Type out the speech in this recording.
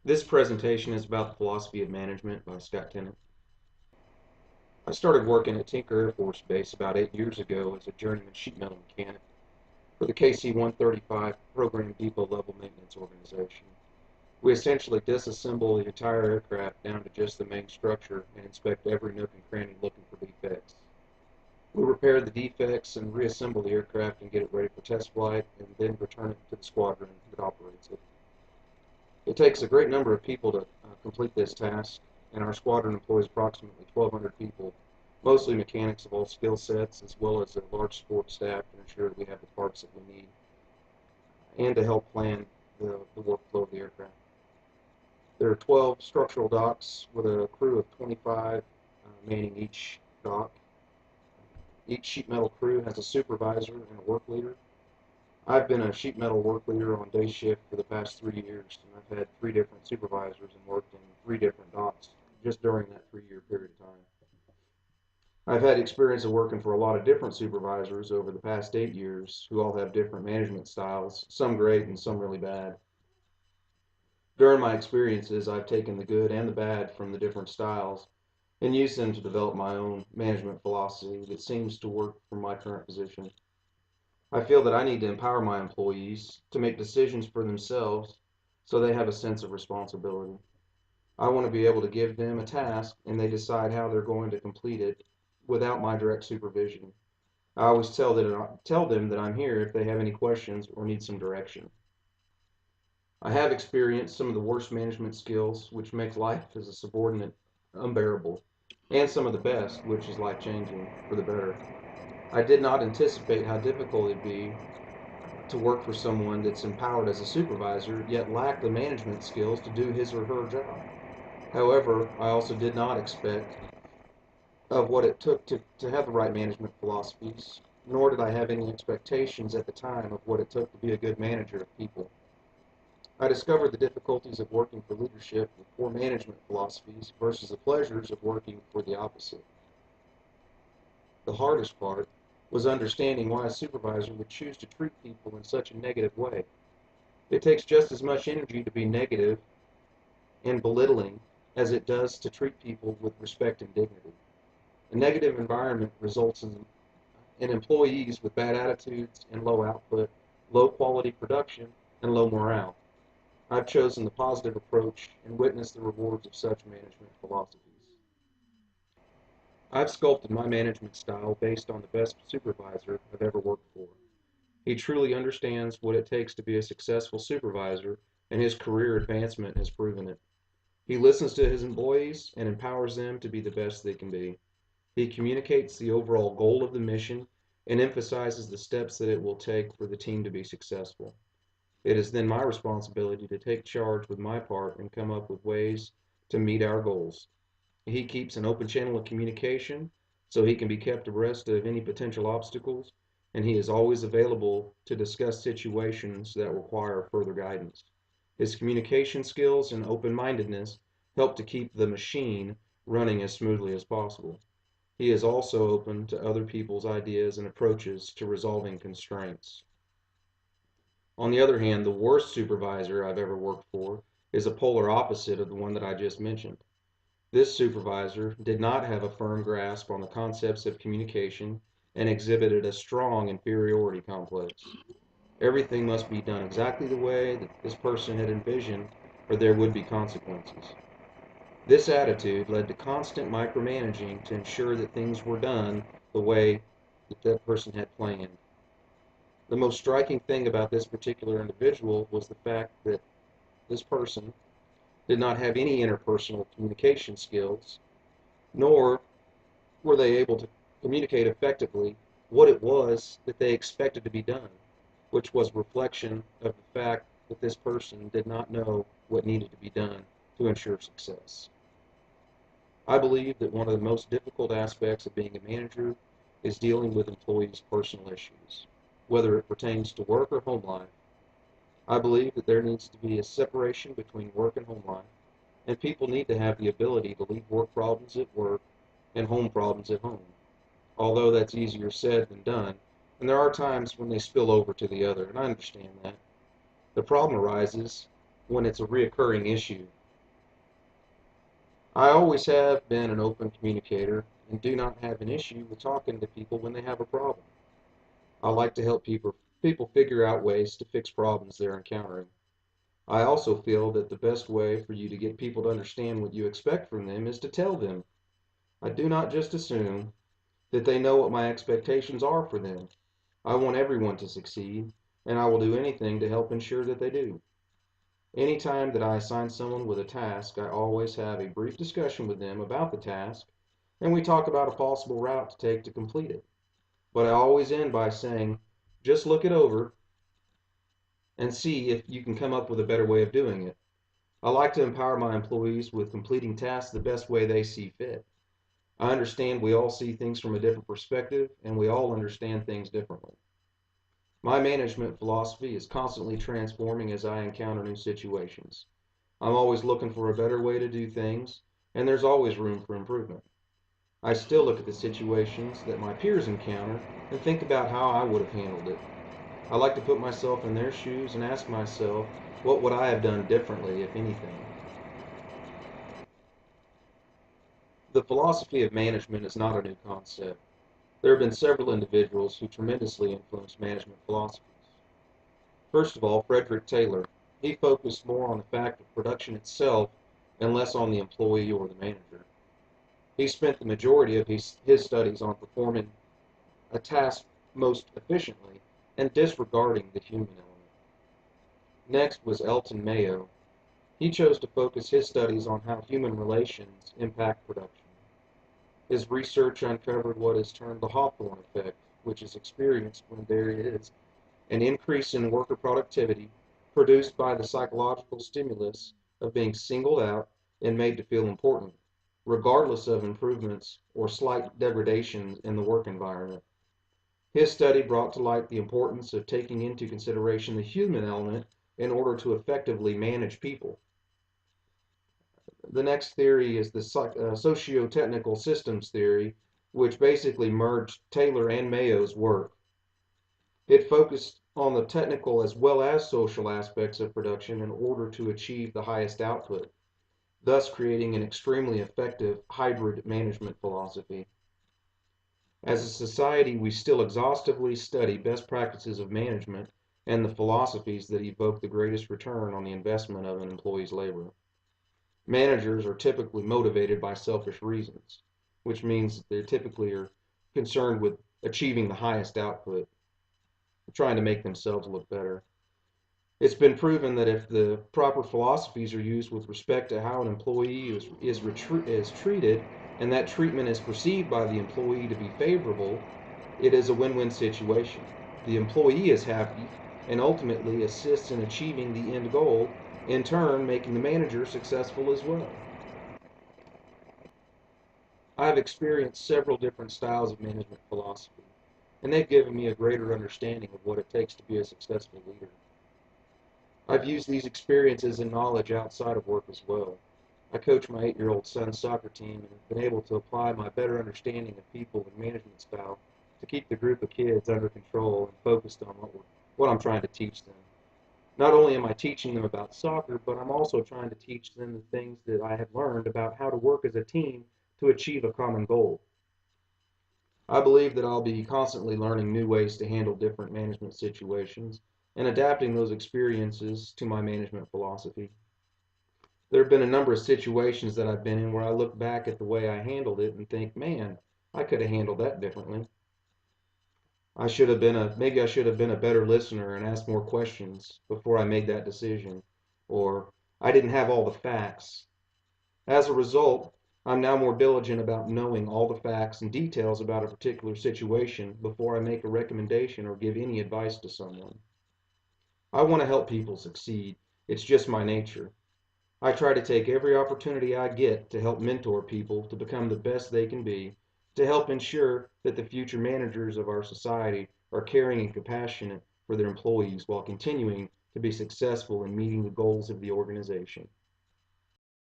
This presentation is about the philosophy of management by Scott Tennant. I started working at Tinker Air Force Base about 8 years ago as a journeyman sheet metal mechanic for the KC-135 Program Depot Level Maintenance Organization. We essentially disassemble the entire aircraft down to just the main structure and inspect every nook and cranny looking for defects. We repair the defects and reassemble the aircraft and get it ready for test flight, and then return it to the squadron that operates it. It takes a great number of people to complete this task, and our squadron employs approximately 1,200 people, mostly mechanics of all skill sets, as well as a large support staff to ensure that we have the parts that we need, and to help plan the workflow of the aircraft. There are 12 structural docks with a crew of 25 manning each dock. Each sheet metal crew has a supervisor and a work leader. I've been a sheet metal work leader on day shift for the past 3 years, and I've had 3 different supervisors and worked in 3 different docks just during that 3-year period of time. I've had experience of working for a lot of different supervisors over the past 8 years who all have different management styles, some great and some really bad. During my experiences, I've taken the good and the bad from the different styles and used them to develop my own management philosophy that seems to work for my current position. I feel that I need to empower my employees to make decisions for themselves so they have a sense of responsibility. I want to be able to give them a task and they decide how they're going to complete it without my direct supervision. I always tell them that I'm here if they have any questions or need some direction. I have experienced some of the worst management skills, which makes life as a subordinate unbearable, and some of the best, which is life-changing for the better. I did not anticipate how difficult it'd be to work for someone that's empowered as a supervisor, yet lacked the management skills to do his or her job. However, I also did not expect of what it took to have the right management philosophies, nor did I have any expectations at the time of what it took to be a good manager of people. I discovered the difficulties of working for leadership with poor management philosophies versus the pleasures of working for the opposite. The hardest part was understanding why a supervisor would choose to treat people in such a negative way. It takes just as much energy to be negative and belittling as it does to treat people with respect and dignity. A negative environment results in employees with bad attitudes and low output, low quality production, and low morale. I've chosen the positive approach and witnessed the rewards of such management philosophies. I've sculpted my management style based on the best supervisor I've ever worked for. He truly understands what it takes to be a successful supervisor, and his career advancement has proven it. He listens to his employees and empowers them to be the best they can be. He communicates the overall goal of the mission and emphasizes the steps that it will take for the team to be successful. It is then my responsibility to take charge with my part and come up with ways to meet our goals. He keeps an open channel of communication so he can be kept abreast of any potential obstacles, and he is always available to discuss situations that require further guidance. His communication skills and open-mindedness help to keep the machine running as smoothly as possible. He is also open to other people's ideas and approaches to resolving constraints. On the other hand, the worst supervisor I've ever worked for is a polar opposite of the one that I just mentioned. This supervisor did not have a firm grasp on the concepts of communication and exhibited a strong inferiority complex. Everything must be done exactly the way that this person had envisioned, or there would be consequences. This attitude led to constant micromanaging to ensure that things were done the way that that person had planned. The most striking thing about this particular individual was the fact that this person did not have any interpersonal communication skills, nor were they able to communicate effectively what it was that they expected to be done, which was a reflection of the fact that this person did not know what needed to be done to ensure success. I believe that one of the most difficult aspects of being a manager is dealing with employees' personal issues, whether it pertains to work or home life. I believe that there needs to be a separation between work and home life, and people need to have the ability to leave work problems at work and home problems at home. Although that's easier said than done, and there are times when they spill over to the other, and I understand that. The problem arises when it's a reoccurring issue. I always have been an open communicator and do not have an issue with talking to people when they have a problem. I like to help people figure out ways to fix problems they're encountering. I also feel that the best way for you to get people to understand what you expect from them is to tell them. I do not just assume that they know what my expectations are for them. I want everyone to succeed, and I will do anything to help ensure that they do. Anytime that I assign someone with a task, I always have a brief discussion with them about the task, and we talk about a possible route to take to complete it. But I always end by saying, just look it over and see if you can come up with a better way of doing it. I like to empower my employees with completing tasks the best way they see fit. I understand we all see things from a different perspective, and we all understand things differently. My management philosophy is constantly transforming as I encounter new situations. I'm always looking for a better way to do things, and there's always room for improvement. I still look at the situations that my peers encounter and think about how I would have handled it. I like to put myself in their shoes and ask myself, what would I have done differently, if anything? The philosophy of management is not a new concept. There have been several individuals who tremendously influenced management philosophies. First of all, Frederick Taylor. He focused more on the fact of production itself and less on the employee or the manager. He spent the majority of his studies on performing a task most efficiently and disregarding the human element. Next was Elton Mayo. He chose to focus his studies on how human relations impact production. His research uncovered what is termed the Hawthorne effect, which is experienced when there is an increase in worker productivity produced by the psychological stimulus of being singled out and made to feel important, regardless of improvements or slight degradations in the work environment. His study brought to light the importance of taking into consideration the human element in order to effectively manage people. The next theory is the socio-technical systems theory, which basically merged Taylor and Mayo's work. It focused on the technical as well as social aspects of production in order to achieve the highest output, thus creating an extremely effective hybrid management philosophy. As a society, we still exhaustively study best practices of management and the philosophies that evoke the greatest return on the investment of an employee's labor. Managers are typically motivated by selfish reasons, which means they typically are concerned with achieving the highest output, trying to make themselves look better. It's been proven that if the proper philosophies are used with respect to how an employee is treated, and that treatment is perceived by the employee to be favorable, it is a win-win situation. The employee is happy and ultimately assists in achieving the end goal, in turn making the manager successful as well. I've experienced several different styles of management philosophy, and they've given me a greater understanding of what it takes to be a successful leader. I've used these experiences and knowledge outside of work as well. I coach my 8-year-old son's soccer team and have been able to apply my better understanding of people and management style to keep the group of kids under control and focused on what I'm trying to teach them. Not only am I teaching them about soccer, but I'm also trying to teach them the things that I have learned about how to work as a team to achieve a common goal. I believe that I'll be constantly learning new ways to handle different management situations and adapting those experiences to my management philosophy. There have been a number of situations that I've been in where I look back at the way I handled it and think, man, I could have handled that differently. Maybe I should have been a better listener and asked more questions before I made that decision. Or I didn't have all the facts. As a result, I'm now more diligent about knowing all the facts and details about a particular situation before I make a recommendation or give any advice to someone. I want to help people succeed. It's just my nature. I try to take every opportunity I get to help mentor people to become the best they can be, to help ensure that the future managers of our society are caring and compassionate for their employees while continuing to be successful in meeting the goals of the organization.